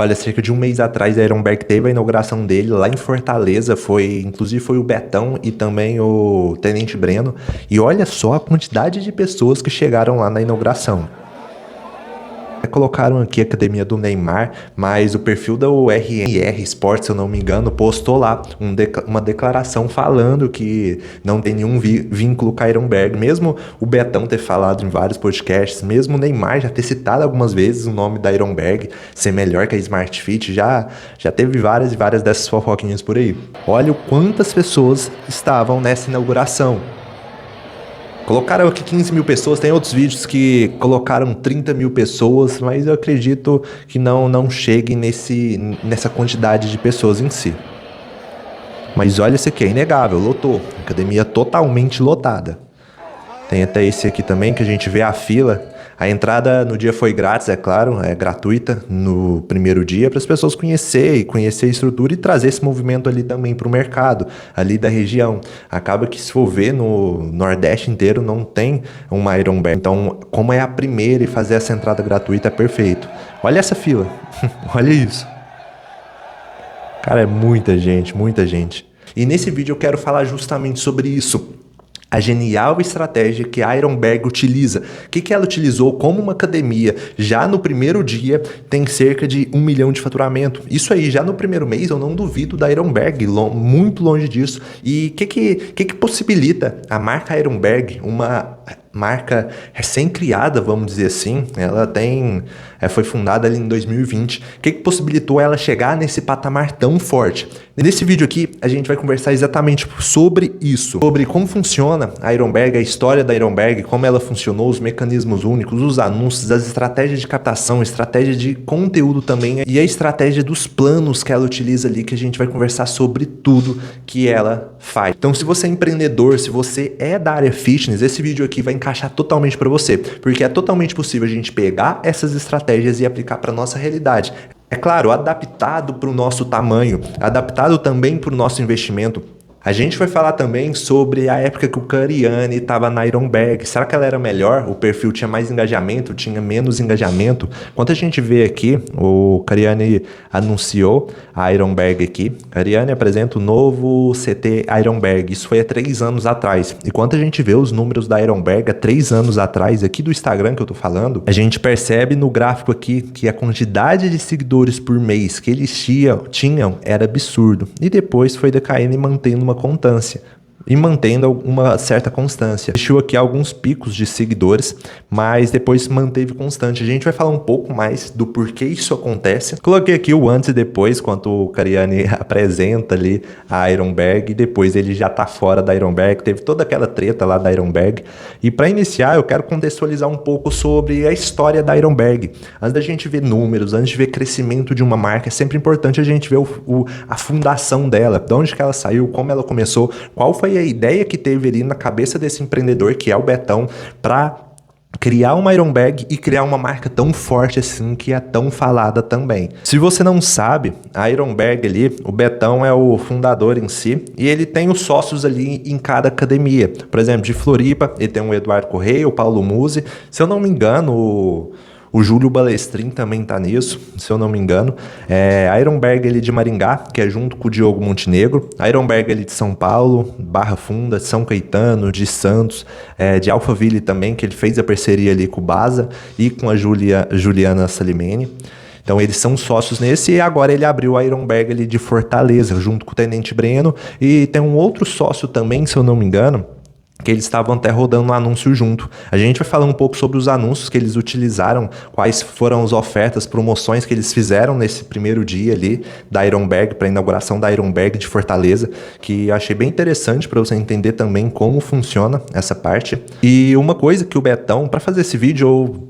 Olha, cerca de um mês atrás a Ironberg teve a inauguração dele lá em Fortaleza, inclusive foi o Betão e também o Tenente Breno, e olha só a quantidade de pessoas que chegaram lá na inauguração. Colocaram aqui a academia do Neymar, mas o perfil da RNR Sports, se eu não me engano, postou lá uma declaração falando que não tem nenhum vínculo com a Ironberg, mesmo o Betão ter falado em vários podcasts, mesmo o Neymar já ter citado algumas vezes o nome da Ironberg ser melhor que a Smart Fit, já teve várias e várias dessas fofoquinhas por aí. Olha o quantas pessoas estavam nessa inauguração. Colocaram aqui 15 mil pessoas, tem outros vídeos que colocaram 30 mil pessoas, mas eu acredito que não chegue nessa quantidade de pessoas em si. Mas olha esse aqui, é inegável, lotou. Academia totalmente lotada. Tem até esse aqui também que a gente vê a fila. A entrada no dia foi grátis, é claro, é gratuita no primeiro dia para as pessoas conhecer a estrutura e trazer esse movimento ali também para o mercado, ali da região. Acaba que se for ver no Nordeste inteiro não tem uma Ironberg. Então, como é a primeira e fazer essa entrada gratuita é perfeito. Olha essa fila, olha isso. Cara, é muita gente, muita gente. E nesse vídeo eu quero falar justamente sobre isso. A genial estratégia que a Ironberg utiliza. O que ela utilizou como uma academia já no primeiro dia tem cerca de 1 milhão de faturamento. Isso aí, já no primeiro mês, eu não duvido da Ironberg, muito longe disso. E o que possibilita a marca Ironberg, uma marca recém-criada, vamos dizer assim, foi fundada ali em 2020. O que possibilitou ela chegar nesse patamar tão forte? Nesse vídeo aqui, a gente vai conversar exatamente sobre isso, sobre como funciona a Ironberg, a história da Ironberg, como ela funcionou, os mecanismos únicos, os anúncios, as estratégias de captação, estratégia de conteúdo também e a estratégia dos planos que ela utiliza ali, que a gente vai conversar sobre tudo que ela faz. Então, se você é empreendedor, se você é da área fitness, esse vídeo aqui vai encaixar totalmente para você, porque é totalmente possível a gente pegar essas estratégias e aplicar para nossa realidade. É claro, adaptado para o nosso tamanho, adaptado também para o nosso investimento. A gente vai falar também sobre a época que o Cariani estava na Ironberg. Será que ela era melhor? O perfil tinha mais engajamento? Tinha menos engajamento? Quando a gente vê aqui, o Cariani anunciou a Ironberg aqui. Cariani apresenta o novo CT Ironberg. Isso foi há 3 anos atrás. E quando a gente vê os números da Ironberg há 3 anos atrás, aqui do Instagram que eu tô falando, a gente percebe no gráfico aqui que a quantidade de seguidores por mês que eles tinham era absurdo. E depois foi decaindo e mantendo uma constância. E mantendo uma certa constância. Deixou aqui alguns picos de seguidores, mas depois manteve constante. A gente vai falar um pouco mais do porquê isso acontece. Coloquei aqui o antes e depois, quando o Cariani apresenta ali a Ironberg, e depois ele já tá fora da Ironberg, teve toda aquela treta lá da Ironberg. E para iniciar, eu quero contextualizar um pouco sobre a história da Ironberg. Antes da gente ver números, antes de ver crescimento de uma marca, é sempre importante a gente ver a fundação dela, de onde que ela saiu, como ela começou, qual foi a ideia que teve ali na cabeça desse empreendedor, que é o Betão, para criar uma Ironberg e criar uma marca tão forte assim, que é tão falada também. Se você não sabe, a Ironberg ali, o Betão é o fundador em si, e ele tem os sócios ali em cada academia. Por exemplo, de Floripa, ele tem o Eduardo Correia, o Paulo Musi, se eu não me engano, o Júlio Balestrin também tá nisso, se eu não me engano. A Ironberg ele de Maringá, que é junto com o Diogo Montenegro. A Ironberg ele de São Paulo, Barra Funda, São Caetano, de Santos, de Alphaville também, que ele fez a parceria ali com o Baza e com a Juliana Salimene. Então eles são sócios nesse, e agora ele abriu a Ironberg ali de Fortaleza, junto com o Tenente Breno. E tem um outro sócio também, se eu não me engano, que eles estavam até rodando um anúncio junto. A gente vai falar um pouco sobre os anúncios que eles utilizaram, quais foram as ofertas, promoções que eles fizeram nesse primeiro dia ali da Ironberg, para a inauguração da Ironberg de Fortaleza, que eu achei bem interessante para você entender também como funciona essa parte. E uma coisa que o Betão, para fazer esse vídeo, eu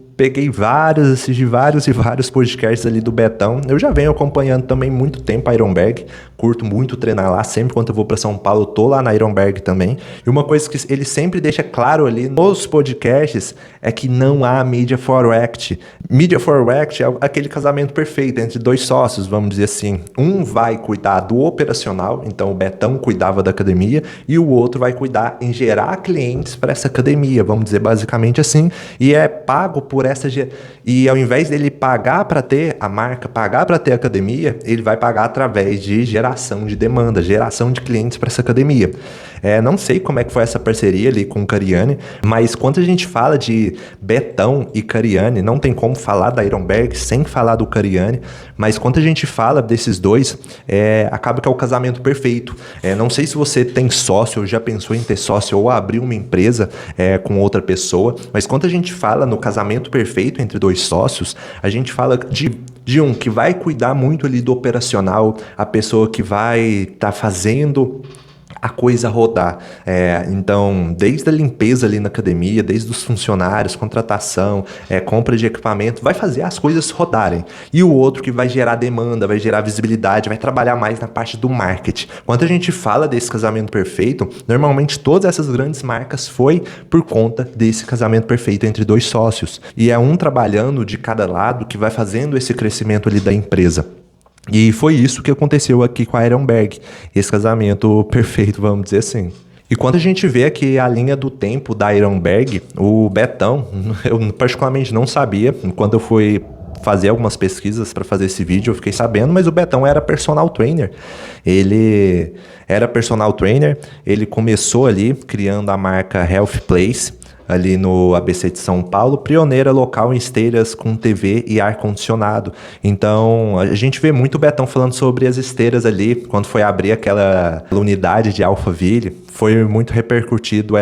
assisti vários e vários podcasts ali do Betão. Eu já venho acompanhando também muito tempo a Ironberg, curto muito treinar lá, sempre quando eu vou para São Paulo, eu tô lá na Ironberg também. E uma coisa que ele sempre deixa claro ali nos podcasts é que não há Media for Act. Media for Act é aquele casamento perfeito entre dois sócios, vamos dizer assim. Um vai cuidar do operacional, então o Betão cuidava da academia, e o outro vai cuidar em gerar clientes para essa academia, vamos dizer basicamente assim, e é pago por e ao invés dele pagar para ter a marca, pagar para ter a academia, ele vai pagar através de geração de demanda, geração de clientes para essa academia. Não sei como é que foi essa parceria ali com o Cariani, mas quando a gente fala de Betão e Cariani, não tem como falar da Ironberg sem falar do Cariani, mas quando a gente fala desses dois, acaba que é o casamento perfeito. Não sei se você tem sócio ou já pensou em ter sócio ou abrir uma empresa com outra pessoa, mas quando a gente fala no casamento perfeito entre dois sócios, a gente fala de um que vai cuidar muito ali do operacional, a pessoa que vai estar fazendo a coisa rodar. Então, desde a limpeza ali na academia, desde os funcionários, contratação, compra de equipamento, vai fazer as coisas rodarem. E o outro que vai gerar demanda, vai gerar visibilidade, vai trabalhar mais na parte do marketing. Quando a gente fala desse casamento perfeito, normalmente todas essas grandes marcas foi por conta desse casamento perfeito entre dois sócios. E é um trabalhando de cada lado que vai fazendo esse crescimento ali da empresa. E foi isso que aconteceu aqui com a Ironberg, esse casamento perfeito, vamos dizer assim. E quando a gente vê aqui a linha do tempo da Ironberg, o Betão, eu particularmente não sabia, quando eu fui fazer algumas pesquisas para fazer esse vídeo, eu fiquei sabendo, mas o Betão era personal trainer. Ele era personal trainer, ele começou ali criando a marca Health Place, ali no ABC de São Paulo, pioneira local em esteiras com TV e ar-condicionado. Então, a gente vê muito o Betão falando sobre as esteiras ali, quando foi abrir aquela unidade de Alphaville, foi muito repercutido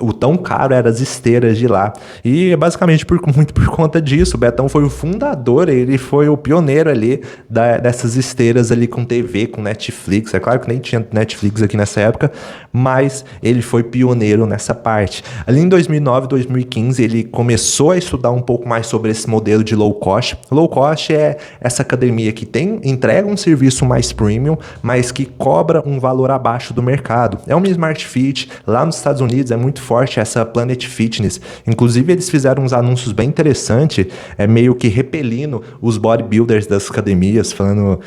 o tão caro eram as esteiras de lá. E basicamente muito por conta disso, o Betão foi o fundador, ele foi o pioneiro ali dessas esteiras ali com TV, com Netflix. É claro que nem tinha Netflix aqui nessa época, mas ele foi pioneiro nessa parte. Ali em 2009, 2015, ele começou a estudar um pouco mais sobre esse modelo de low cost. Low cost é essa academia que entrega um serviço mais premium, mas que cobra um valor abaixo do mercado. É uma Smart Fit. Lá nos Estados Unidos é muito forte essa Planet Fitness. Inclusive, eles fizeram uns anúncios bem interessantes, meio que repelindo os bodybuilders das academias, falando...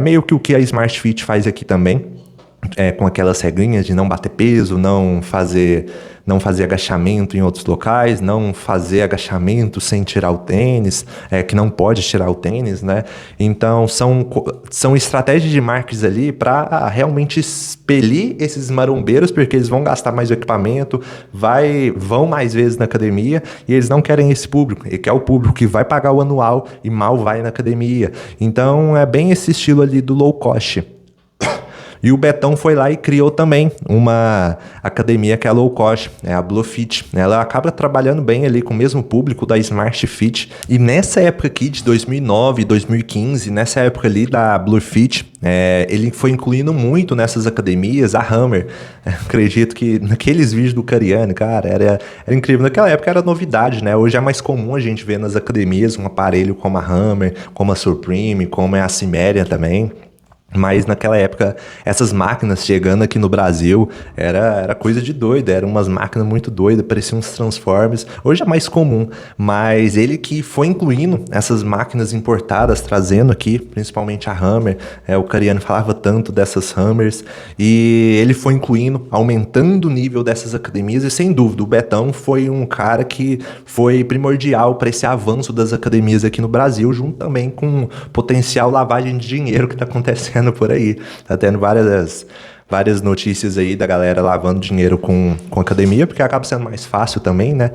meio que o que a Smart Fit faz aqui também. Com aquelas regrinhas de não bater peso, não fazer agachamento em outros locais, não fazer agachamento sem tirar o tênis, que não pode tirar o tênis, né? Então, são estratégias de marketing ali para realmente expelir esses marombeiros, porque eles vão gastar mais o equipamento, vão mais vezes na academia, e eles não querem esse público, ele quer o público que vai pagar o anual e mal vai na academia. Então, é bem esse estilo ali do low cost. E o Betão foi lá e criou também uma academia que é low cost, a Blue Fit. Ela acaba trabalhando bem ali com o mesmo público da Smart Fit. E nessa época aqui de 2009, 2015, nessa época ali da Blue Fit, ele foi incluindo muito nessas academias a Hammer. Acredito que naqueles vídeos do Cariani, cara, era incrível. Naquela época era novidade, né? Hoje é mais comum a gente ver nas academias um aparelho como a Hammer, como a Supreme, como a Ciméria também. Mas naquela época, essas máquinas chegando aqui no Brasil, era coisa de doido, eram umas máquinas muito doidas, pareciam uns Transformers. Hoje é mais comum, mas ele que foi incluindo essas máquinas importadas, trazendo aqui, principalmente a Hammer, o Cariani falava tanto dessas Hammers, e ele foi incluindo, aumentando o nível dessas academias, e sem dúvida, o Betão foi um cara que foi primordial para esse avanço das academias aqui no Brasil, junto também com potencial lavagem de dinheiro que está acontecendo por aí. Tá tendo várias notícias aí da galera lavando dinheiro com academia, porque acaba sendo mais fácil também, né?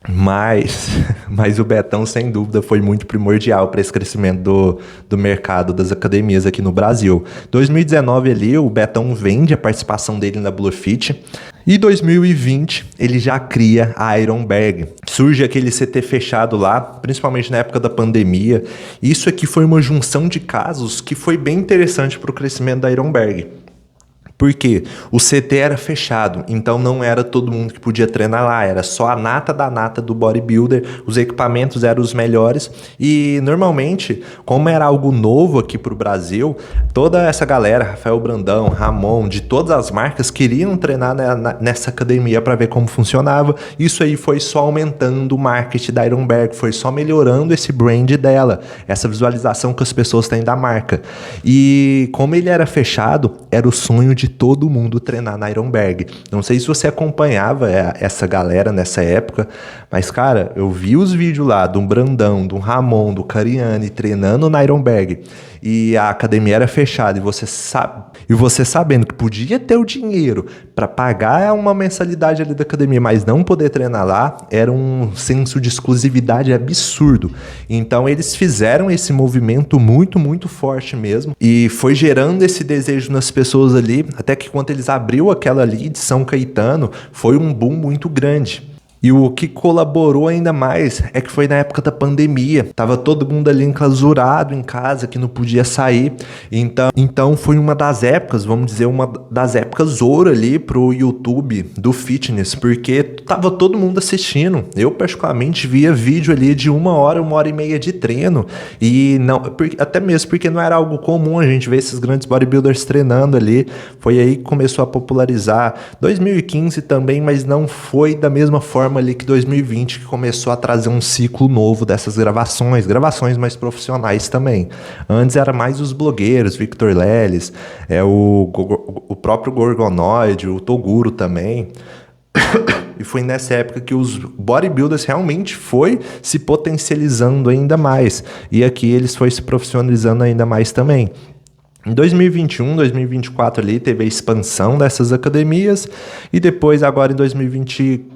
Mas o Betão, sem dúvida, foi muito primordial para esse crescimento do mercado das academias aqui no Brasil. 2019 ali, o Betão vende a participação dele na Blue Fit. E 2020, ele já cria a Ironberg. Surge aquele CT fechado lá, principalmente na época da pandemia. Isso aqui foi uma junção de casos que foi bem interessante para o crescimento da Ironberg. Porque o CT era fechado, então não era todo mundo que podia treinar lá, era só a nata da nata do bodybuilder, os equipamentos eram os melhores e normalmente, como era algo novo aqui pro Brasil, toda essa galera, Rafael Brandão, Ramon, de todas as marcas, queriam treinar nessa academia para ver como funcionava. Isso aí foi só aumentando o marketing da Ironberg, foi só melhorando esse brand dela, essa visualização que as pessoas têm da marca. E como ele era fechado, era o sonho de de todo mundo treinar na Ironberg. Não sei se você acompanhava essa galera nessa época, mas, cara, eu vi os vídeos lá do Brandão, do Ramon, do Cariani treinando na Ironberg e a academia era fechada e você sabendo que podia ter o dinheiro para pagar uma mensalidade ali da academia, mas não poder treinar lá, era um senso de exclusividade absurdo. Então eles fizeram esse movimento muito, muito forte mesmo e foi gerando esse desejo nas pessoas ali, até que quando eles abriu aquela ali de São Caetano, foi um boom muito grande. E o que colaborou ainda mais é que foi na época da pandemia. Tava todo mundo ali enclausurado em casa, que não podia sair. Então foi uma das épocas, vamos dizer, uma das épocas ouro ali pro YouTube do fitness, porque tava todo mundo assistindo. Eu particularmente via vídeo ali de 1 hora e meia de treino. E não, até mesmo porque não era algo comum a gente ver esses grandes bodybuilders treinando ali. Foi aí que começou a popularizar. 2015 também, mas não foi da mesma forma ali que 2020, que começou a trazer um ciclo novo dessas gravações mais profissionais também. Antes era mais os blogueiros, Victor Lelis, o próprio Gorgonoid, o Toguro também. E foi nessa época que os bodybuilders realmente foi se potencializando ainda mais. E aqui eles foi se profissionalizando ainda mais também. Em 2021, 2024 ali teve a expansão dessas academias e depois agora em 2025,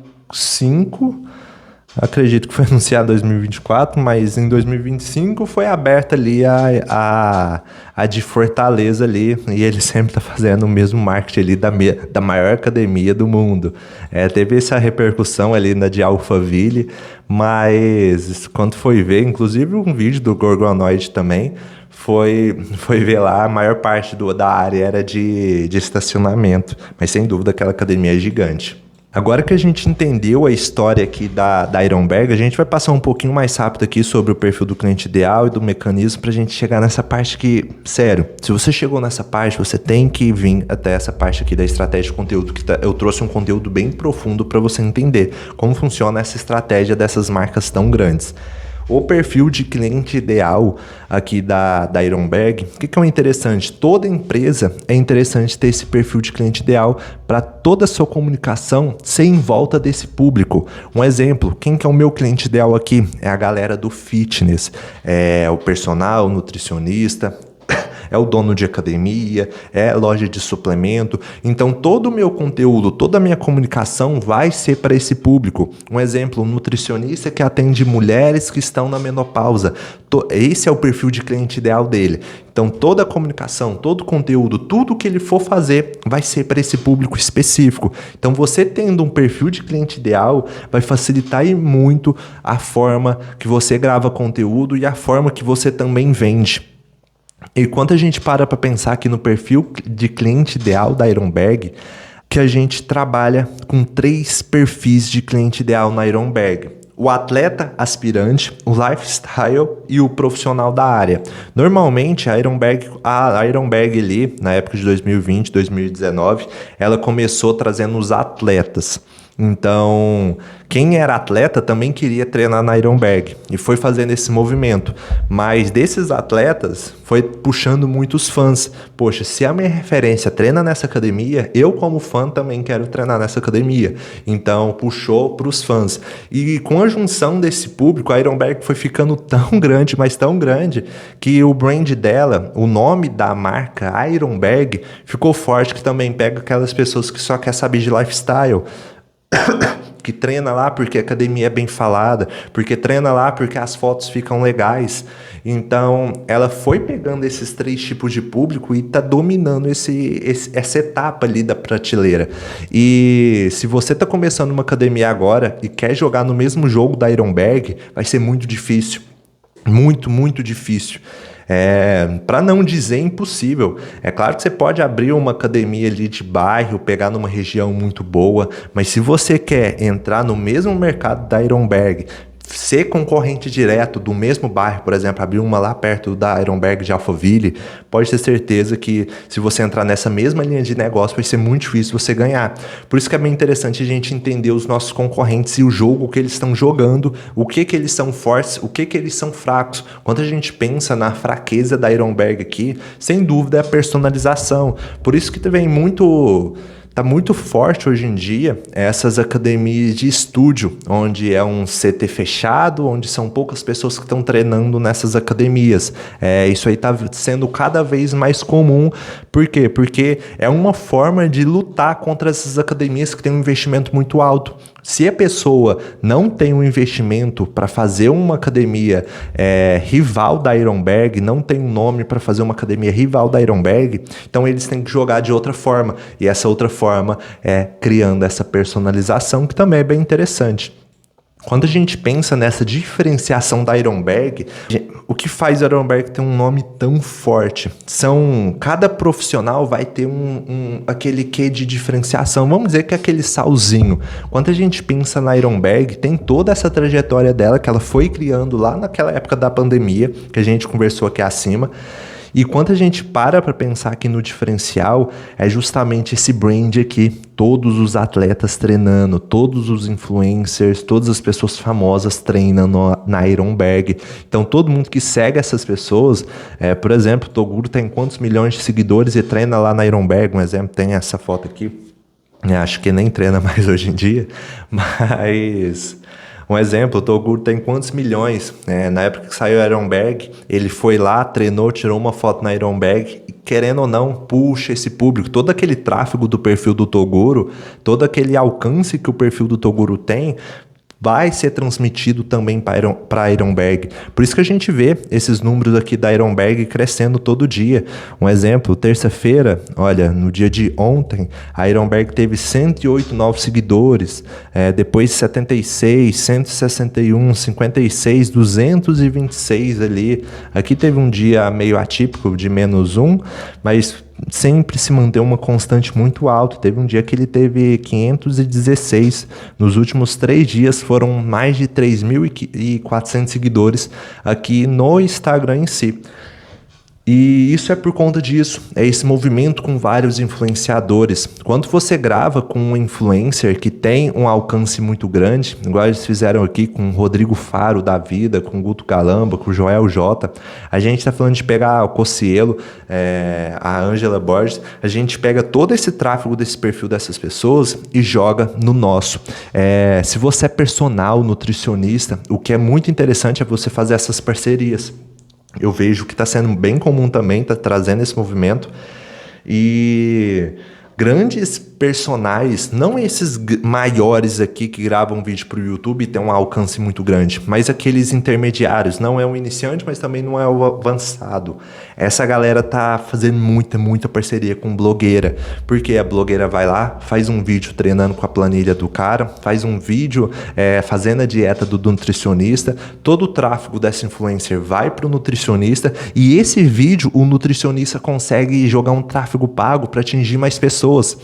acredito que foi anunciado em 2024, mas em 2025 foi aberta ali a de Fortaleza ali, e ele sempre tá fazendo o mesmo marketing ali da maior academia do mundo. Teve essa repercussão ali na de Alphaville, mas quando foi ver, inclusive um vídeo do Gorgonoid também, foi ver lá, a maior parte da área era de estacionamento, mas sem dúvida aquela academia é gigante. Agora que a gente entendeu a história aqui da Ironberg, a gente vai passar um pouquinho mais rápido aqui sobre o perfil do cliente ideal e do mecanismo pra gente chegar nessa parte que, sério, se você chegou nessa parte, você tem que vir até essa parte aqui da estratégia de conteúdo, eu trouxe um conteúdo bem profundo para você entender como funciona essa estratégia dessas marcas tão grandes. O perfil de cliente ideal aqui da Ironberg, o que é interessante? Toda empresa é interessante ter esse perfil de cliente ideal para toda a sua comunicação ser em volta desse público. Um exemplo, quem que é o meu cliente ideal aqui? É a galera do fitness, é o personal, o nutricionista, é o dono de academia, é loja de suplemento. Então todo o meu conteúdo, toda a minha comunicação vai ser para esse público. Um exemplo, um nutricionista que atende mulheres que estão na menopausa. Esse é o perfil de cliente ideal dele. Então toda a comunicação, todo o conteúdo, tudo que ele for fazer vai ser para esse público específico. Então você tendo um perfil de cliente ideal vai facilitar muito a forma que você grava conteúdo e a forma que você também vende. E quando a gente para pensar aqui no perfil de cliente ideal da Ironberg, que a gente trabalha com 3 perfis de cliente ideal na Ironberg. O atleta aspirante, o lifestyle e o profissional da área. Normalmente a Ironberg ali, na época de 2020, 2019, ela começou trazendo os atletas. Então, quem era atleta também queria treinar na Ironberg e foi fazendo esse movimento. Mas desses atletas, foi puxando muitos fãs. Poxa, se a minha referência treina nessa academia, eu como fã também quero treinar nessa academia. Então, puxou para os fãs. E com a junção desse público, a Ironberg foi ficando tão grande, mas tão grande, que o brand dela, o nome da marca Ironberg, ficou forte, que também pega aquelas pessoas que só quer saber de lifestyle, que treina lá porque a academia é bem falada, porque treina lá porque as fotos ficam legais. Então, ela foi pegando esses 3 tipos de público e tá dominando essa etapa ali da prateleira. E se você tá começando uma academia agora e quer jogar no mesmo jogo da Ironberg, vai ser muito difícil. Muito, muito difícil. Para não dizer impossível. É claro que você pode abrir uma academia ali de bairro, pegar numa região muito boa, mas se você quer entrar no mesmo mercado da Ironberg, ser concorrente direto do mesmo bairro, por exemplo, abrir uma lá perto da Ironberg de Alphaville, pode ter certeza que se você entrar nessa mesma linha de negócio vai ser muito difícil você ganhar. Por isso que é bem interessante a gente entender os nossos concorrentes e o jogo que eles estão jogando, o que eles são fortes, o que eles são fracos. Quando a gente pensa na fraqueza da Ironberg aqui, sem dúvida é a personalização. Por isso que vem muito... Tá muito forte hoje em dia essas academias de estúdio, onde é um CT fechado, onde são poucas pessoas que estão treinando nessas academias. Isso aí está sendo cada vez mais comum. Por quê? Porque é uma forma de lutar contra essas academias que têm um investimento muito alto. Se a pessoa não tem um investimento para fazer uma academia rival da Ironberg, não tem um nome para fazer uma academia rival da Ironberg, então eles têm que jogar de outra forma. E essa outra forma é criando essa personalização, que também é bem interessante. Quando a gente pensa nessa diferenciação da Ironberg, o que faz a Ironberg ter um nome tão forte? Cada profissional vai ter aquele quê de diferenciação. Vamos dizer que é aquele salzinho. Quando a gente pensa na Ironberg, tem toda essa trajetória dela que ela foi criando lá naquela época da pandemia, que a gente conversou aqui acima. E quando a gente para pensar aqui no diferencial, é justamente esse brand aqui, todos os atletas treinando, todos os influencers, todas as pessoas famosas treinando na Ironberg. Então todo mundo que segue essas pessoas, por exemplo, o Toguro tem quantos milhões de seguidores e treina lá na Ironberg, um exemplo, tem essa foto aqui, acho que nem treina mais hoje em dia, mas... Um exemplo, o Toguro tem quantos milhões? Na época que saiu a Ironberg, ele foi lá, treinou, tirou uma foto na Ironberg e, querendo ou não, puxa esse público. Todo aquele tráfego do perfil do Toguro, todo aquele alcance que o perfil do Toguro tem, vai ser transmitido também para a Ironberg. Por isso que a gente vê esses números aqui da Ironberg crescendo todo dia. Um exemplo, terça-feira, olha, no dia de ontem, a Ironberg teve 108 novos seguidores, depois 76, 161, 56, 226 ali. Aqui teve um dia meio atípico de -1, mas sempre se mantém uma constante muito alta. Teve um dia que ele teve 516. Nos últimos 3 dias foram mais de 3.400 seguidores aqui no Instagram em si. E isso é por conta disso, é esse movimento com vários influenciadores. Quando você grava com um influencer que tem um alcance muito grande, igual eles fizeram aqui com o Rodrigo Faro da vida, com o Guto Galamba, com o Joel J, a gente está falando de pegar o Cocielo, a Ângela Borges, a gente pega todo esse tráfego desse perfil dessas pessoas e joga no nosso. Se você é personal, nutricionista, o que é muito interessante é você fazer essas parcerias. Eu vejo que está sendo bem comum também, está trazendo esse movimento. E grandes personagens, não esses maiores aqui que gravam vídeo para o YouTube e tem um alcance muito grande, mas aqueles intermediários, não é um iniciante, mas também não é o avançado. Essa galera tá fazendo muita parceria com blogueira, porque a blogueira vai lá, faz um vídeo treinando com a planilha do cara, faz um vídeo fazendo a dieta do nutricionista, todo o tráfego dessa influencer vai pro nutricionista e esse vídeo o nutricionista consegue jogar um tráfego pago para atingir mais pessoas.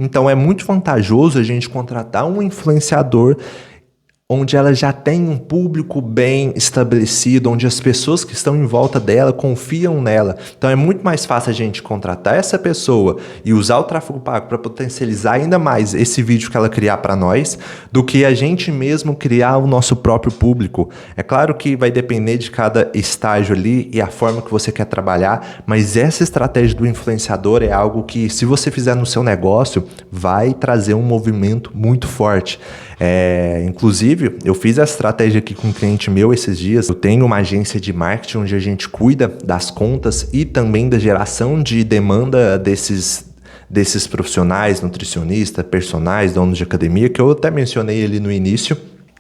Então é muito vantajoso a gente contratar um influenciador onde ela já tem um público bem estabelecido, onde as pessoas que estão em volta dela confiam nela. Então é muito mais fácil a gente contratar essa pessoa e usar o tráfego pago para potencializar ainda mais esse vídeo que ela criar para nós, do que a gente mesmo criar o nosso próprio público. É claro que vai depender de cada estágio ali e a forma que você quer trabalhar, mas essa estratégia do influenciador é algo que, se você fizer no seu negócio, vai trazer um movimento muito forte. Inclusive, eu fiz a estratégia aqui com um cliente meu esses dias. Eu tenho uma agência de marketing onde a gente cuida das contas e também da geração de demanda desses profissionais, nutricionistas, personagens, donos de academia, que eu até mencionei ali no início.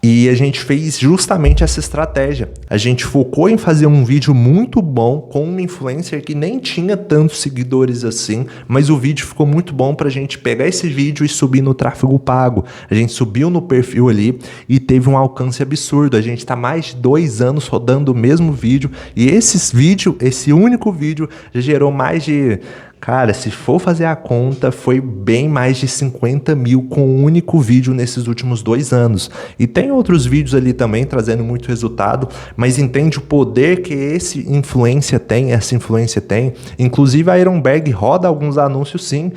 E a gente fez justamente essa estratégia. A gente focou em fazer um vídeo muito bom com uma influencer que nem tinha tantos seguidores assim, mas o vídeo ficou muito bom pra gente pegar esse vídeo e subir no tráfego pago. A gente subiu no perfil ali e teve um alcance absurdo. A gente tá mais de 2 anos rodando o mesmo vídeo e esse único vídeo já gerou mais de Cara, se for fazer a conta, foi bem mais de 50 mil com um único vídeo nesses últimos 2 anos. E tem outros vídeos ali também trazendo muito resultado, mas entende o poder que essa influência tem. Inclusive a Ironberg roda alguns anúncios sim,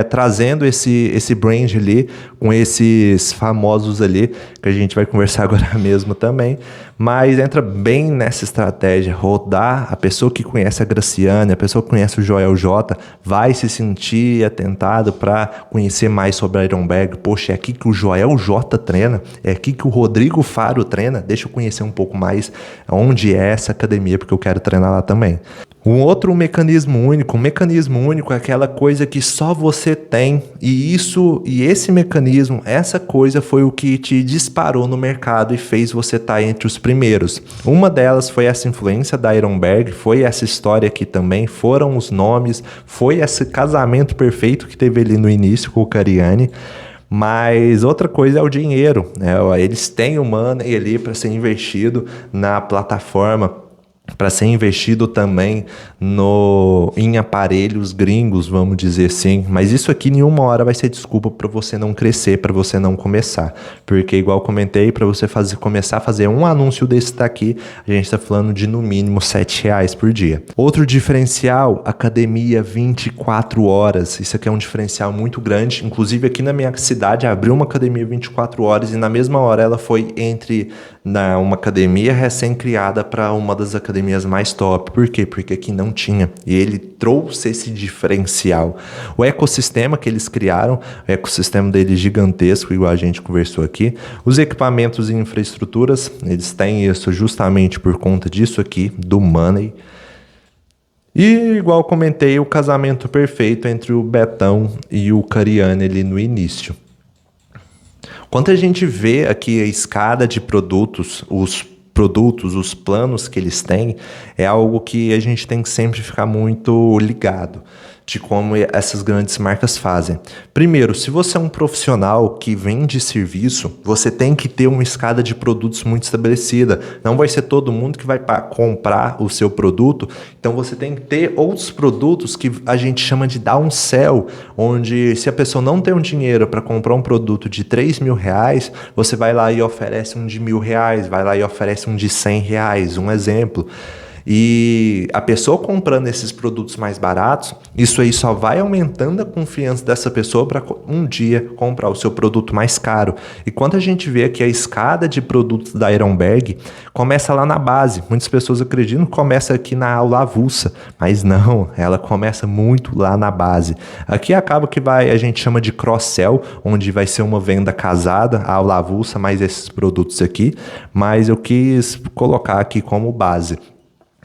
trazendo esse brand ali, com esses famosos ali, que a gente vai conversar agora mesmo também. Mas entra bem nessa estratégia, rodar a pessoa que conhece a Graciane, a pessoa que conhece o Joel J, vai se sentir atentado para conhecer mais sobre a Ironberg. Poxa, é aqui que o Joel J treina, é aqui que o Rodrigo Faro treina, deixa eu conhecer um pouco mais onde é essa academia, porque eu quero treinar lá também. Um outro mecanismo único é aquela coisa que só você tem, e esse mecanismo, essa coisa foi o que te disparou no mercado e fez você estar entre os primeiros. Uma delas foi essa influência da Ironberg, foi essa história aqui também, foram os nomes, foi esse casamento perfeito que teve ali no início com o Cariani. Mas outra coisa é o dinheiro, né? Eles têm o money ali para ser investido na plataforma, para ser investido também em aparelhos gringos, vamos dizer assim. Mas isso aqui nenhuma hora vai ser desculpa para você não crescer, para você não começar. Porque igual comentei, para você começar a fazer um anúncio desse daqui, a gente está falando de no mínimo R$7 por dia. Outro diferencial, academia 24 horas. Isso aqui é um diferencial muito grande. Inclusive aqui na minha cidade abriu uma academia 24 horas e na mesma hora ela foi uma academia recém-criada para uma das academias mais top. Por quê? Porque aqui não tinha. E ele trouxe esse diferencial. O ecossistema que eles criaram, o ecossistema deles gigantesco, igual a gente conversou aqui. Os equipamentos e infraestruturas, eles têm isso justamente por conta disso aqui, do money. E igual comentei, o casamento perfeito entre o Betão e o Cariani ali no início. Quando a gente vê aqui a escada de produtos, os planos que eles têm, é algo que a gente tem que sempre ficar muito ligado de como essas grandes marcas fazem. Primeiro, se você é um profissional que vende serviço, você tem que ter uma escada de produtos muito estabelecida. Não vai ser todo mundo que vai comprar o seu produto, então você tem que ter outros produtos que a gente chama de downsell, onde se a pessoa não tem um dinheiro para comprar um produto de R$3.000, você vai lá e oferece um de R$1.000, vai lá e oferece um de R$100, um exemplo. E a pessoa comprando esses produtos mais baratos, isso aí só vai aumentando a confiança dessa pessoa para um dia comprar o seu produto mais caro. E quando a gente vê que a escada de produtos da Ironberg começa lá na base, muitas pessoas acreditam que começa aqui na aula avulsa, mas não, ela começa muito lá na base. Aqui acaba que a gente chama de cross-sell, onde vai ser uma venda casada, a aula avulsa, mais esses produtos aqui, mas eu quis colocar aqui como base.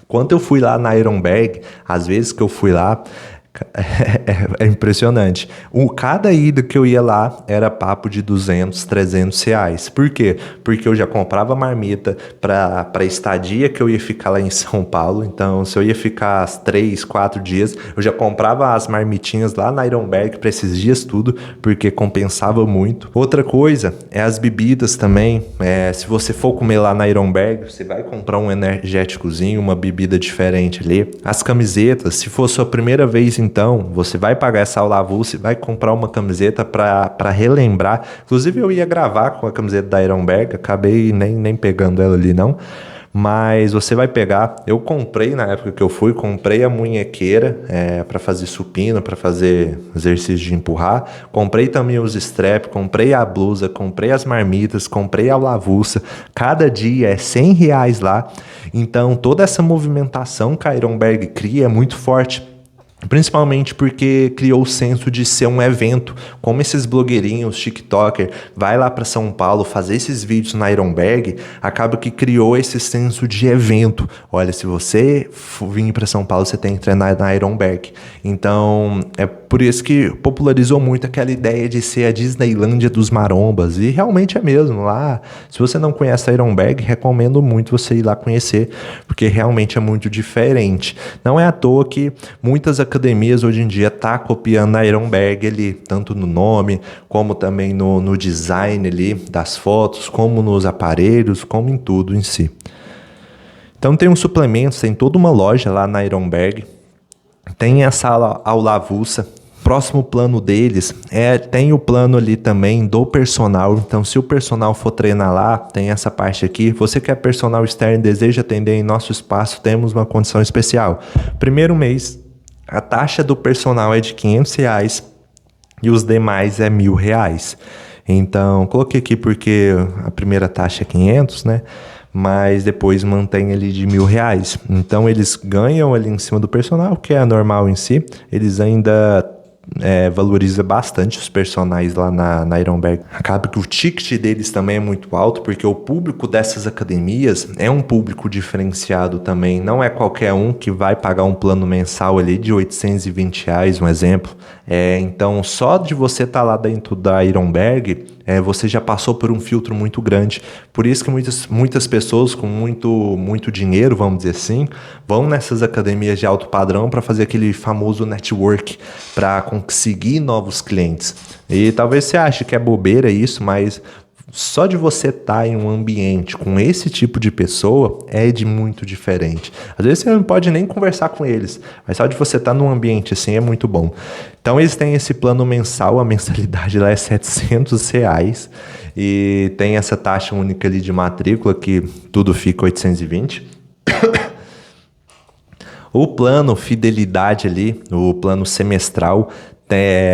Quando eu fui lá na Ironberg, às vezes que eu fui lá, é impressionante. Cada ida que eu ia lá era papo de R$200, R$300. Por quê? Porque eu já comprava marmita para estadia que eu ia ficar lá em São Paulo. Então, se eu ia ficar 3, 4 dias, eu já comprava as marmitinhas lá na Ironberg para esses dias tudo, porque compensava muito. Outra coisa é as bebidas também. Se você for comer lá na Ironberg, você vai comprar um energéticozinho, uma bebida diferente ali. As camisetas, se for sua primeira vez, então, você vai pagar essa aula avulsa e vai comprar uma camiseta para relembrar. Inclusive, eu ia gravar com a camiseta da Ironberg, acabei nem pegando ela ali, não. Mas você vai pegar, eu comprei na época que eu fui, comprei a munhequeira para fazer supino, para fazer exercício de empurrar, comprei também os strap, comprei a blusa, comprei as marmitas, comprei a aula avulsa, cada dia é R$100 lá, então toda essa movimentação que a Ironberg cria é muito forte. Principalmente porque criou o senso de ser um evento, como esses blogueirinhos, tiktoker, vai lá para São Paulo fazer esses vídeos na Ironberg, acaba que criou esse senso de evento. Olha, se você vir para São Paulo, você tem que treinar na Ironberg. Então, é por isso que popularizou muito aquela ideia de ser a Disneylândia dos marombas, e realmente é mesmo. Lá, se você não conhece a Ironberg, recomendo muito você ir lá conhecer, porque realmente é muito diferente. Não é à toa que muitas academias hoje em dia tá copiando a Ironberg ali, tanto no nome, como também no design ali das fotos, como nos aparelhos, como em tudo em si. Então tem uns suplementos, tem toda uma loja lá na Ironberg. Tem essa aula avulsa. Próximo plano deles tem o plano ali também do personal. Então, se o personal for treinar lá, tem essa parte aqui. Você que é personal externo e deseja atender em nosso espaço, temos uma condição especial. Primeiro mês, a taxa do personal é de R$ 500 e os demais é R$ 1.000. Então, coloquei aqui porque a primeira taxa é 500, né? Mas depois mantém ali de R$ 1.000. Então, eles ganham ali em cima do personal, que é normal em si. Eles ainda valoriza bastante os personagens lá na Ironberg. Acaba que o ticket deles também é muito alto, porque o público dessas academias é um público diferenciado também. Não é qualquer um que vai pagar um plano mensal ali de R$ 820, um exemplo. Então, só de você estar lá dentro da Ironberg, você já passou por um filtro muito grande. Por isso que muitas pessoas com muito dinheiro, vamos dizer assim, vão nessas academias de alto padrão para fazer aquele famoso network, para conseguir novos clientes. E talvez você ache que é bobeira isso, mas só de você estar em um ambiente com esse tipo de pessoa é de muito diferente. Às vezes você não pode nem conversar com eles, mas só de você estar num ambiente assim é muito bom. Então eles têm esse plano mensal, a mensalidade lá é R$ 700 e tem essa taxa única ali de matrícula que tudo fica 820. O plano fidelidade ali, o plano semestral,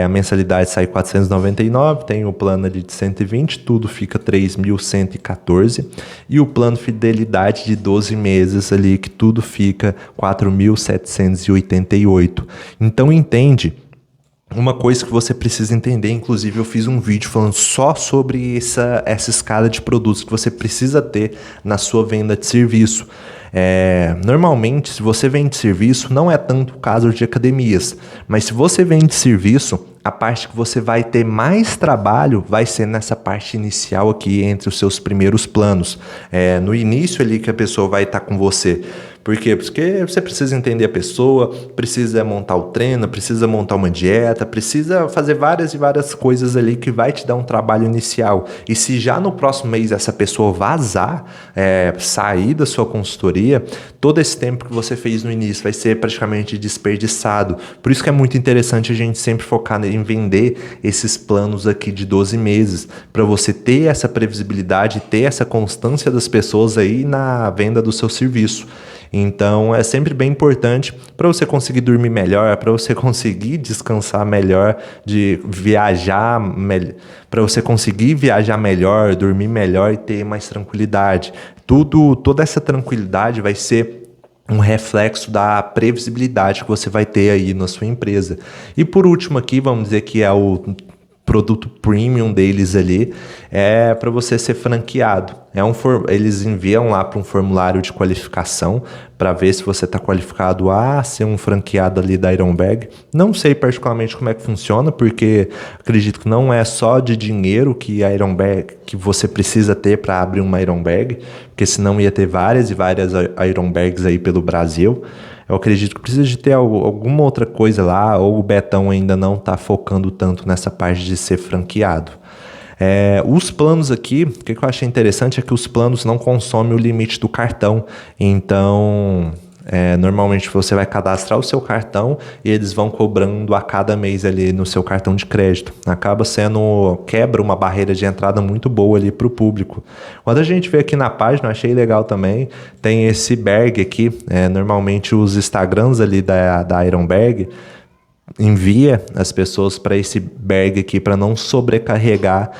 a mensalidade sai 499, tem o plano ali de 120, tudo fica 3.114, e o plano fidelidade de 12 meses ali, que tudo fica 4.788. Então entende, uma coisa que você precisa entender, inclusive eu fiz um vídeo falando só sobre essa escala de produtos que você precisa ter na sua venda de serviço. Normalmente, se você vende serviço, não é tanto o caso de academias, mas se você vende serviço, a parte que você vai ter mais trabalho vai ser nessa parte inicial aqui, entre os seus primeiros planos. No início ali que a pessoa vai estar com você. Por quê? Porque você precisa entender a pessoa, precisa montar o treino, precisa montar uma dieta, precisa fazer várias e várias coisas ali que vai te dar um trabalho inicial. E se já no próximo mês essa pessoa vazar, sair da sua consultoria, todo esse tempo que você fez no início vai ser praticamente desperdiçado. Por isso que é muito interessante a gente sempre focar em vender esses planos aqui de 12 meses, para você ter essa previsibilidade, ter essa constância das pessoas aí na venda do seu serviço. Então é sempre bem importante para você conseguir dormir melhor, para você conseguir descansar melhor, para você conseguir viajar melhor, dormir melhor e ter mais tranquilidade. Toda essa tranquilidade vai ser um reflexo da previsibilidade que você vai ter aí na sua empresa. E por último aqui, vamos dizer que é o produto premium deles ali, para você ser franqueado. Eles enviam lá para um formulário de qualificação para ver se você está qualificado a ser um franqueado ali da Ironberg. Não sei particularmente como é que funciona, porque acredito que não é só de dinheiro que a Ironberg, que você precisa ter para abrir uma Ironberg, porque senão ia ter várias e várias Ironbergs aí pelo Brasil. Eu acredito que precisa de ter alguma outra coisa lá, ou o Betão ainda não está focando tanto nessa parte de ser franqueado. Os planos aqui, o que eu achei interessante é que os planos não consomem o limite do cartão. Então, normalmente você vai cadastrar o seu cartão e eles vão cobrando a cada mês ali no seu cartão de crédito. Acaba quebra uma barreira de entrada muito boa ali para o público. Quando a gente vê aqui na página, eu achei legal também, tem esse Berg aqui, normalmente os Instagrams ali da Ironberg envia as pessoas para esse Berg aqui para não sobrecarregar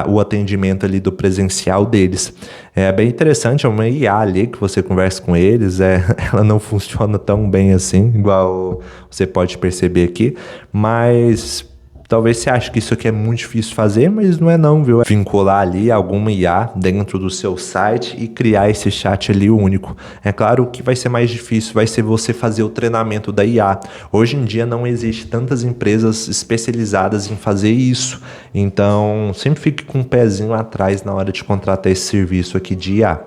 o atendimento ali do presencial deles. É bem interessante, é uma IA ali que você conversa com eles, ela não funciona tão bem assim, igual você pode perceber aqui, mas talvez você ache que isso aqui é muito difícil de fazer, mas não é não, viu? Vincular ali alguma IA dentro do seu site e criar esse chat ali único. É claro que vai ser mais difícil, vai ser você fazer o treinamento da IA. Hoje em dia não existe tantas empresas especializadas em fazer isso, então sempre fique com um pezinho atrás na hora de contratar esse serviço aqui de IA.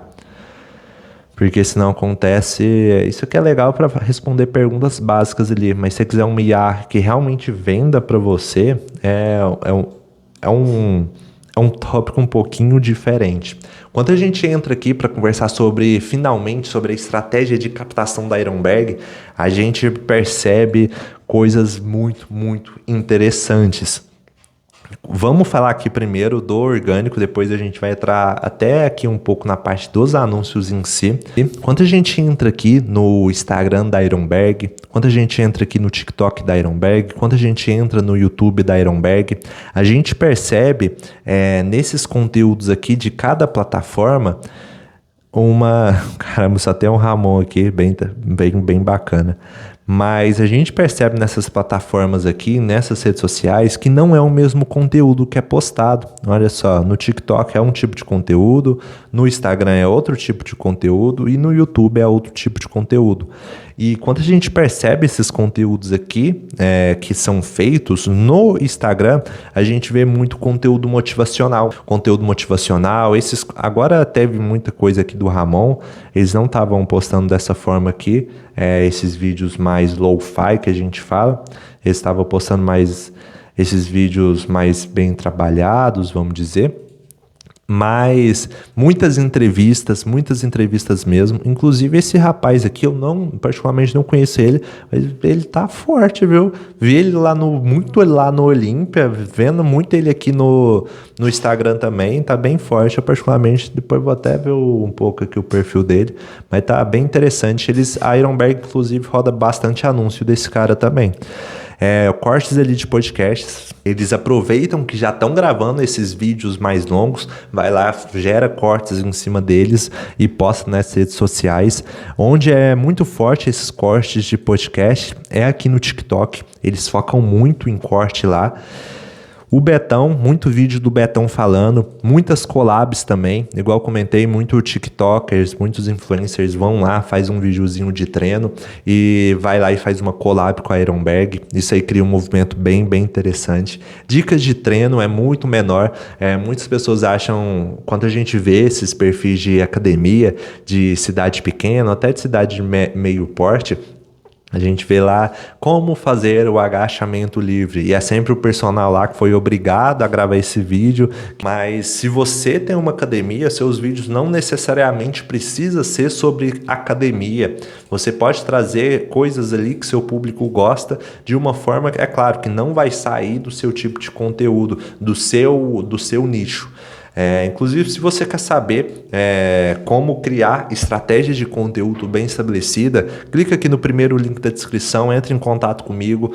Porque senão acontece... Isso aqui é legal para responder perguntas básicas ali, mas se você quiser uma IA que realmente venda para você, é é um tópico um pouquinho diferente. Quando a gente entra aqui para conversar finalmente, sobre a estratégia de captação da Ironberg, a gente percebe coisas muito, muito interessantes. Vamos falar aqui primeiro do orgânico, depois a gente vai entrar até aqui um pouco na parte dos anúncios em si. E quando a gente entra aqui no Instagram da Ironberg, quando a gente entra aqui no TikTok da Ironberg, quando a gente entra no YouTube da Ironberg, a gente percebe nesses conteúdos aqui de cada plataforma Caramba, só tem um Ramon aqui, bem bacana. Mas a gente percebe nessas plataformas aqui, nessas redes sociais, que não é o mesmo conteúdo que é postado. Olha só, no TikTok é um tipo de conteúdo, no Instagram é outro tipo de conteúdo e no YouTube é outro tipo de conteúdo. E quando a gente percebe esses conteúdos aqui, que são feitos no Instagram, a gente vê muito conteúdo motivacional. Agora teve muita coisa aqui do Ramon, eles não estavam postando dessa forma aqui, esses vídeos mais low-fi que a gente fala, eles estavam postando mais esses vídeos mais bem trabalhados, vamos dizer. Mas muitas entrevistas mesmo. Inclusive esse rapaz aqui, particularmente não conheço ele, mas ele tá forte, viu? Vi ele muito lá no Olímpia, vendo muito ele aqui no Instagram também, tá bem forte. Eu particularmente, depois vou até ver um pouco aqui o perfil dele, mas tá bem interessante. A Ironberg, inclusive, roda bastante anúncio desse cara também. Cortes ali de podcasts, eles aproveitam que já estão gravando esses vídeos mais longos, vai lá, gera cortes em cima deles e posta nas redes sociais. Onde é muito forte esses cortes de podcast é aqui no TikTok, eles focam muito em corte lá. O Betão, muito vídeo do Betão falando, muitas collabs também, igual comentei, muitos tiktokers, muitos influencers vão lá, faz um videozinho de treino e vai lá e faz uma collab com a Ironberg, isso aí cria um movimento bem interessante. Dicas de treino é muito menor, muitas pessoas acham, quando a gente vê esses perfis de academia, de cidade pequena, até de cidade de meio porte, a gente vê lá como fazer o agachamento livre. E é sempre o personal lá que foi obrigado a gravar esse vídeo. Mas se você tem uma academia, seus vídeos não necessariamente precisam ser sobre academia. Você pode trazer coisas ali que seu público gosta de uma forma, é claro, que não vai sair do seu tipo de conteúdo, do seu nicho. Inclusive, se você quer saber como criar estratégias de conteúdo bem estabelecida, clica aqui no primeiro link da descrição, entre em contato comigo,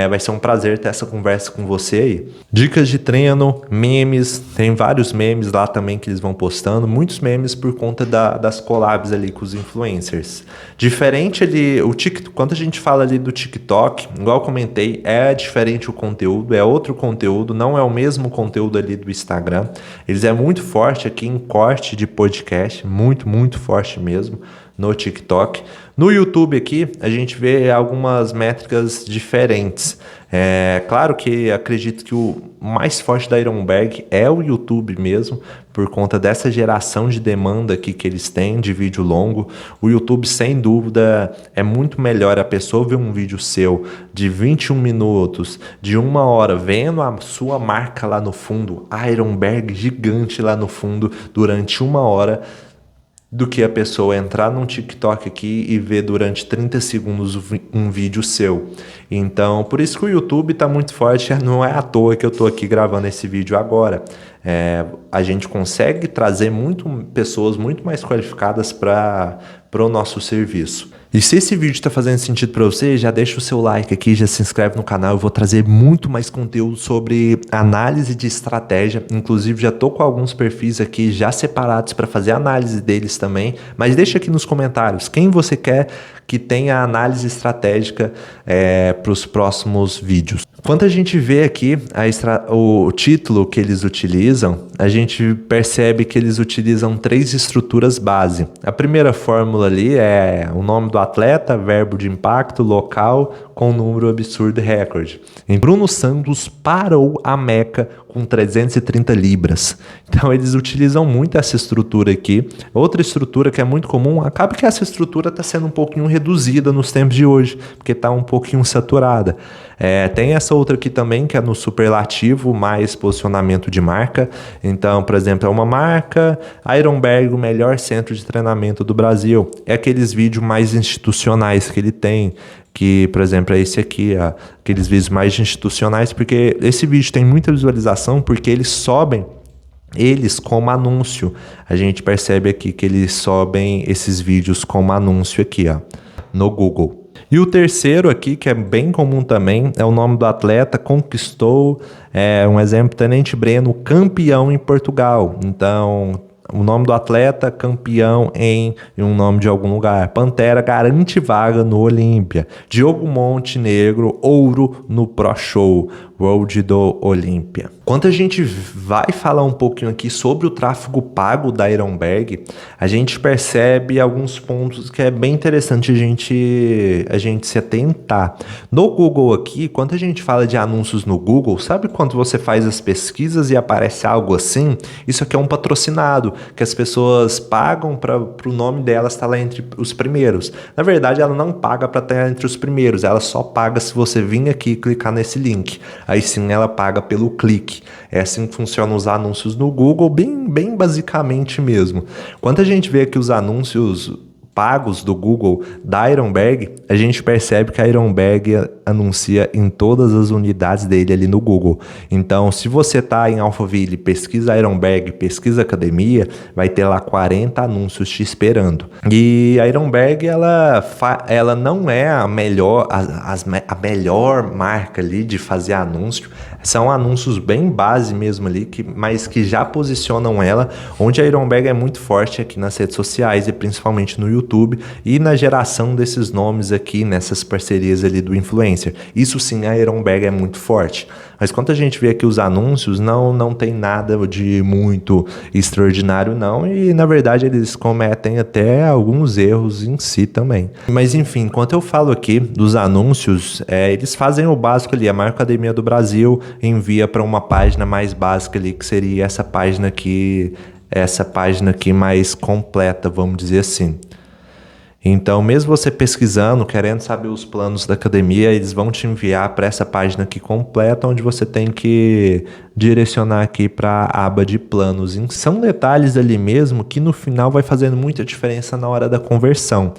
vai ser um prazer ter essa conversa com você aí. Dicas de treino, memes, tem vários memes lá também que eles vão postando, muitos memes por conta das collabs ali com os influencers. Diferente ali, quando a gente fala ali do TikTok, igual eu comentei, é diferente o conteúdo, é outro conteúdo, não é o mesmo conteúdo ali do Instagram. Eles é muito forte aqui em corte de podcast, muito forte mesmo no TikTok. No YouTube aqui, a gente vê algumas métricas diferentes. Claro que acredito que o mais forte da Ironberg é o YouTube mesmo, por conta dessa geração de demanda aqui que eles têm de vídeo longo. O YouTube, sem dúvida, é muito melhor a pessoa ver um vídeo seu de 21 minutos, de 1 hora, vendo a sua marca lá no fundo, Ironberg gigante lá no fundo, durante 1 hora, do que a pessoa entrar num TikTok aqui e ver durante 30 segundos um vídeo seu. Então, por isso que o YouTube está muito forte, não é à toa que eu estou aqui gravando esse vídeo agora. A gente consegue trazer pessoas muito mais qualificadas para o nosso serviço. E se esse vídeo está fazendo sentido para você, já deixa o seu like aqui, já se inscreve no canal. Eu vou trazer muito mais conteúdo sobre análise de estratégia. Inclusive, já estou com alguns perfis aqui já separados para fazer análise deles também. Mas deixa aqui nos comentários quem você quer que tenha análise estratégica para os próximos vídeos. Quando a gente vê aqui o título que eles utilizam, a gente percebe que eles utilizam 3 estruturas base. A primeira fórmula ali é o nome do atleta, verbo de impacto, local, com número absurdo e recorde. E Bruno Santos parou a Meca com com 330 libras. Então eles utilizam muito essa estrutura aqui. Outra estrutura que é muito comum, acaba que essa estrutura está sendo um pouquinho reduzida nos tempos de hoje, porque está um pouquinho saturada. Tem essa outra aqui também, que é no superlativo, mais posicionamento de marca. Então, por exemplo, é uma marca, Ironberg, o melhor centro de treinamento do Brasil. É aqueles vídeos mais institucionais que ele tem, que, por exemplo, é esse aqui, ó, aqueles vídeos mais institucionais, porque esse vídeo tem muita visualização, porque eles sobem eles como anúncio. A gente percebe aqui que eles sobem esses vídeos como anúncio aqui, ó, no Google. E o terceiro aqui, que é bem comum também, é o nome do atleta, conquistou, um exemplo, Tenente Breno, campeão em Portugal. Então, o nome do atleta, campeão em um nome de algum lugar. Pantera garante vaga no Olímpia. Diogo Montenegro, ouro no Pro Show World do Olímpia. Quando a gente vai falar um pouquinho aqui sobre o tráfego pago da Ironberg, a gente percebe alguns pontos que é bem interessante a gente se atentar. No Google aqui, quando a gente fala de anúncios no Google, sabe quando você faz as pesquisas e aparece algo assim? Isso aqui é um patrocinado, que as pessoas pagam para o nome delas estar lá entre os primeiros. Na verdade, ela não paga para estar entre os primeiros, ela só paga se você vir aqui e clicar nesse link. Aí sim ela paga pelo clique. É assim que funcionam os anúncios no Google, bem basicamente mesmo. Quando a gente vê aqui os anúncios pagos do Google da Ironberg, a gente percebe que a Ironberg anuncia em todas as unidades dele ali no Google. Então, se você está em Alphaville, pesquisa Ironberg, pesquisa academia, vai ter lá 40 anúncios te esperando. E a Ironberg, ela não é a melhor marca ali de fazer anúncio. São anúncios bem base mesmo ali, mas que já posicionam ela, onde a Ironberg é muito forte aqui nas redes sociais e principalmente no YouTube e na geração desses nomes aqui, nessas parcerias ali do influencer. Isso sim, a Ironberg é muito forte. Mas quando a gente vê aqui os anúncios, não tem nada de muito extraordinário não, e na verdade eles cometem até alguns erros em si também. Mas enfim, enquanto eu falo aqui dos anúncios, eles fazem o básico ali, a maior academia do Brasil envia para uma página mais básica ali, que seria essa página aqui mais completa, vamos dizer assim. Então, mesmo você pesquisando, querendo saber os planos da academia, eles vão te enviar para essa página aqui completa, onde você tem que direcionar aqui para a aba de planos. São detalhes ali mesmo que no final vai fazendo muita diferença na hora da conversão.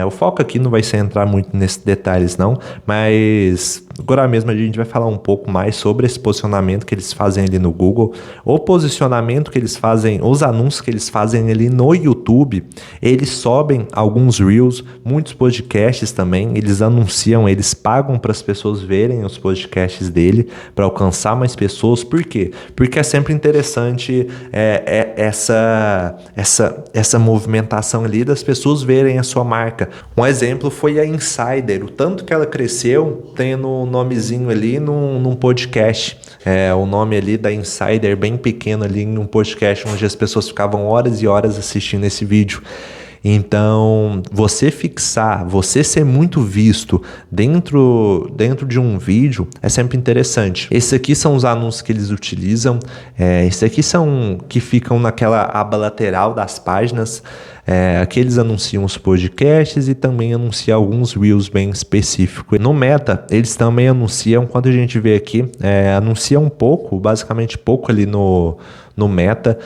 O foco aqui não vai ser entrar muito nesses detalhes não, mas agora mesmo a gente vai falar um pouco mais sobre esse posicionamento que eles fazem ali no Google, o posicionamento que eles fazem, os anúncios que eles fazem ali no YouTube. Eles sobem alguns Reels, muitos podcasts também, eles anunciam, eles pagam para as pessoas verem os podcasts dele, para alcançar mais pessoas. Por quê? Porque é sempre interessante essa movimentação ali das pessoas verem a sua marca. Um exemplo foi a Insider, o tanto que ela cresceu tendo um nomezinho ali num podcast. O nome ali da Insider bem pequeno ali em um podcast onde as pessoas ficavam horas e horas assistindo esse vídeo. Então, você ser muito visto dentro de um vídeo é sempre interessante. Esses aqui são os anúncios que eles utilizam. Esses aqui são que ficam naquela aba lateral das páginas. Aqui eles anunciam os podcasts e também anunciam alguns Reels bem específicos. No Meta, eles também anunciam, quando a gente vê aqui, anunciam basicamente pouco ali no Meta.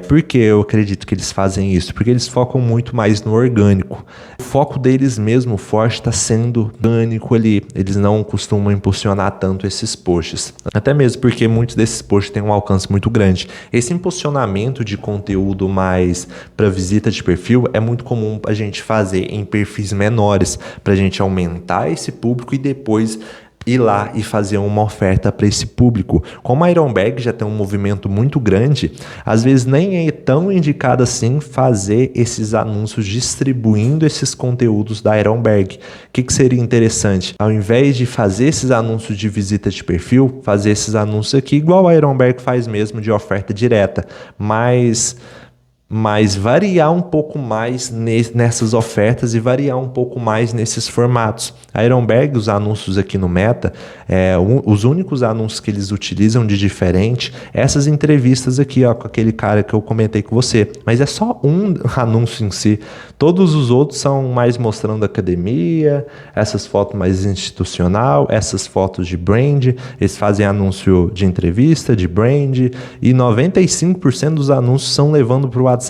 Por que eu acredito que eles fazem isso? Porque eles focam muito mais no orgânico. O foco deles mesmo forte está sendo orgânico ali. Eles não costumam impulsionar tanto esses posts. Até mesmo porque muitos desses posts têm um alcance muito grande. Esse impulsionamento de conteúdo mais para visita de perfil é muito comum a gente fazer em perfis menores, para a gente aumentar esse público e depois ir lá e fazer uma oferta para esse público. Como a Ironberg já tem um movimento muito grande, às vezes nem é tão indicado assim fazer esses anúncios distribuindo esses conteúdos da Ironberg. O que seria interessante? Ao invés de fazer esses anúncios de visita de perfil, fazer esses anúncios aqui igual a Ironberg faz mesmo, de oferta direta, mas mas variar um pouco mais nessas ofertas e variar um pouco mais nesses formatos. A Ironberg, os anúncios aqui no Meta, os únicos anúncios que eles utilizam de diferente, essas entrevistas aqui, ó, com aquele cara que eu comentei com você, mas é só um anúncio em si. Todos os outros são mais mostrando academia, essas fotos mais institucional, essas fotos de brand, eles fazem anúncio de entrevista, de brand, e 95% dos anúncios são levando para o WhatsApp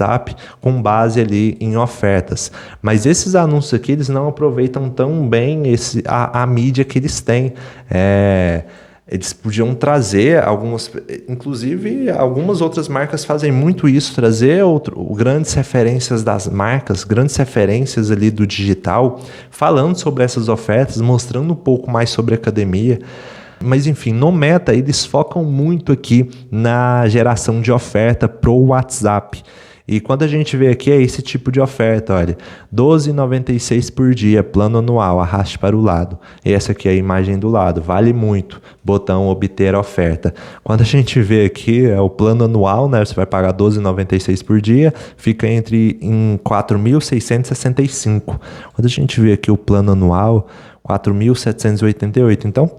com base ali em ofertas. Mas esses anúncios aqui, eles não aproveitam tão bem a mídia que eles têm. Eles podiam trazer inclusive algumas outras marcas fazem muito isso, trazer grandes referências das marcas, grandes referências ali do digital, falando sobre essas ofertas, mostrando um pouco mais sobre academia. Mas enfim, no Meta eles focam muito aqui na geração de oferta pro WhatsApp. E quando a gente vê aqui é esse tipo de oferta, olha, R$12,96 por dia, plano anual, arraste para o lado. Essa aqui é a imagem do lado, vale muito, botão obter oferta. Quando a gente vê aqui é o plano anual, né, você vai pagar R$12,96 por dia, fica em R$4.665. Quando a gente vê aqui o plano anual, 4.788. Então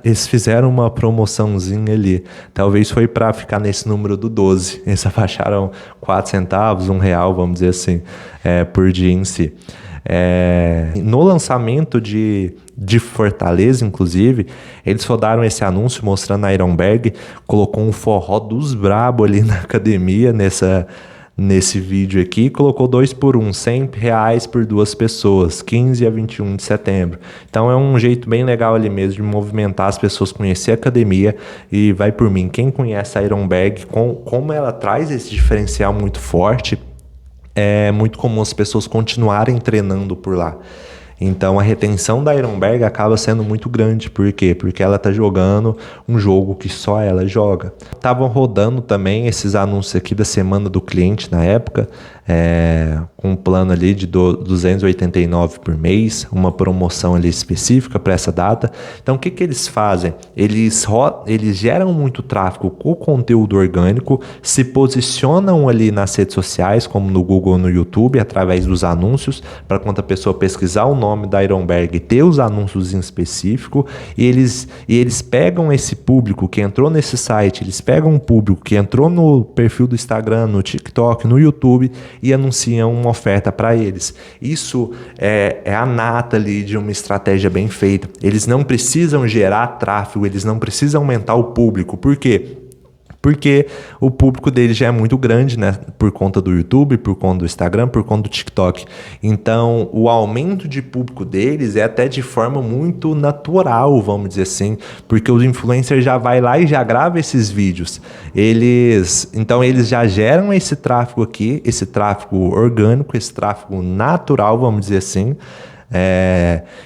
eles fizeram uma promoçãozinha ali. Talvez foi para ficar nesse número do 12. Eles abaixaram 4 centavos, R$1, vamos dizer assim, por dia em si. No lançamento de Fortaleza, inclusive, eles rodaram esse anúncio mostrando a Ironberg, colocou um forró dos brabo ali na academia, nesse vídeo aqui, colocou 2 por 1, R$100 por 2 pessoas, 15 a 21 de setembro. Então é um jeito bem legal ali mesmo de movimentar as pessoas, conhecer a academia, e vai por mim, quem conhece a Ironberg, como ela traz esse diferencial muito forte, é muito comum as pessoas continuarem treinando por lá. Então a retenção da Ironberg acaba sendo muito grande. Por quê? Porque ela está jogando um jogo que só ela joga. Estavam rodando também esses anúncios aqui da semana do cliente na época, com um plano ali de R$289 por mês, uma promoção ali específica para essa data. Então o que eles fazem? Eles geram muito tráfego com conteúdo orgânico, se posicionam ali nas redes sociais, como no Google ou no YouTube, através dos anúncios, para quando a pessoa pesquisar o nome da Ironberg, ter os anúncios em específico, e eles pegam esse público que entrou nesse site, eles pegam um público que entrou no perfil do Instagram, no TikTok, no YouTube, e anunciam uma oferta para eles. Isso é a nata ali de uma estratégia bem feita. Eles não precisam gerar tráfego, eles não precisam aumentar o público. Por quê? Porque o público dele já é muito grande, né? Por conta do YouTube, por conta do Instagram, por conta do TikTok. Então, o aumento de público deles é até de forma muito natural, vamos dizer assim, porque o influencer já vai lá e já grava esses vídeos. Então, eles já geram esse tráfego aqui, esse tráfego orgânico, esse tráfego natural, vamos dizer assim,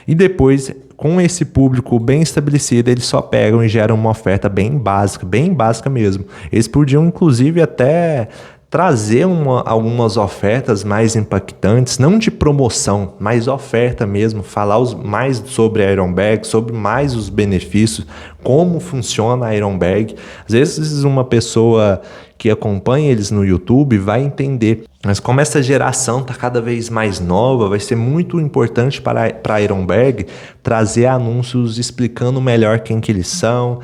e depois, com esse público bem estabelecido, eles só pegam e geram uma oferta bem básica mesmo. Eles podiam, inclusive, até trazer algumas ofertas mais impactantes, não de promoção, mas oferta mesmo, falar mais sobre a Ironberg, sobre mais os benefícios, como funciona a Ironberg. Às vezes uma pessoa que acompanha eles no YouTube vai entender, mas como essa geração está cada vez mais nova, vai ser muito importante para a Ironberg trazer anúncios explicando melhor quem que eles são,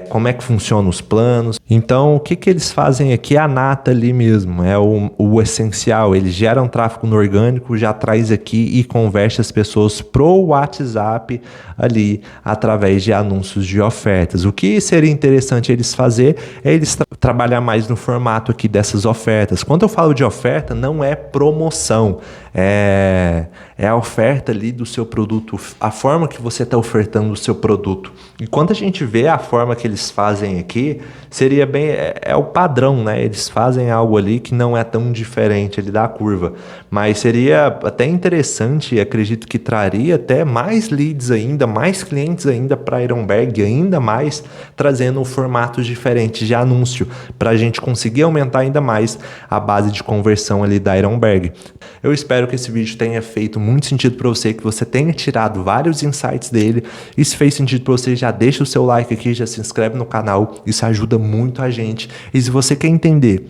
como é que funcionam os planos. Então, o que eles fazem aqui é a nata ali mesmo, é o essencial. Eles geram tráfego no orgânico, já traz aqui e converte as pessoas pro WhatsApp ali, através de anúncios de ofertas. O que seria interessante eles fazer é eles trabalhar mais no formato aqui dessas ofertas. Quando eu falo de oferta, não é promoção, é a oferta ali do seu produto, a forma que você está ofertando o seu produto. E quando a gente vê a forma que eles fazem aqui, seria bem, é o padrão, né? Eles fazem algo ali que não é tão diferente ali da curva, mas seria até interessante, acredito que traria até mais leads ainda, mais clientes ainda para a Ironberg, ainda mais trazendo formatos diferentes de anúncio, para a gente conseguir aumentar ainda mais a base de conversão ali da Ironberg. Eu espero que esse vídeo tenha feito muito sentido para você, que você tenha tirado vários insights dele. E se fez sentido para você, já deixa o seu like aqui, já se inscreve no canal, isso ajuda muito a gente. E se você quer entender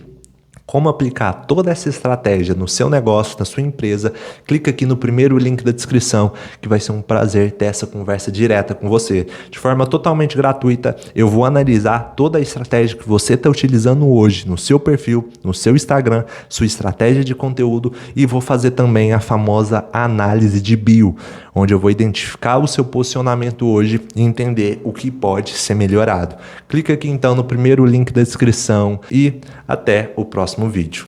como aplicar toda essa estratégia no seu negócio, na sua empresa, clica aqui no primeiro link da descrição, que vai ser um prazer ter essa conversa direta com você. De forma totalmente gratuita, eu vou analisar toda a estratégia que você está utilizando hoje no seu perfil, no seu Instagram, sua estratégia de conteúdo, e vou fazer também a famosa análise de bio, onde eu vou identificar o seu posicionamento hoje e entender o que pode ser melhorado. Clica aqui então no primeiro link da descrição e até o próximo vídeo.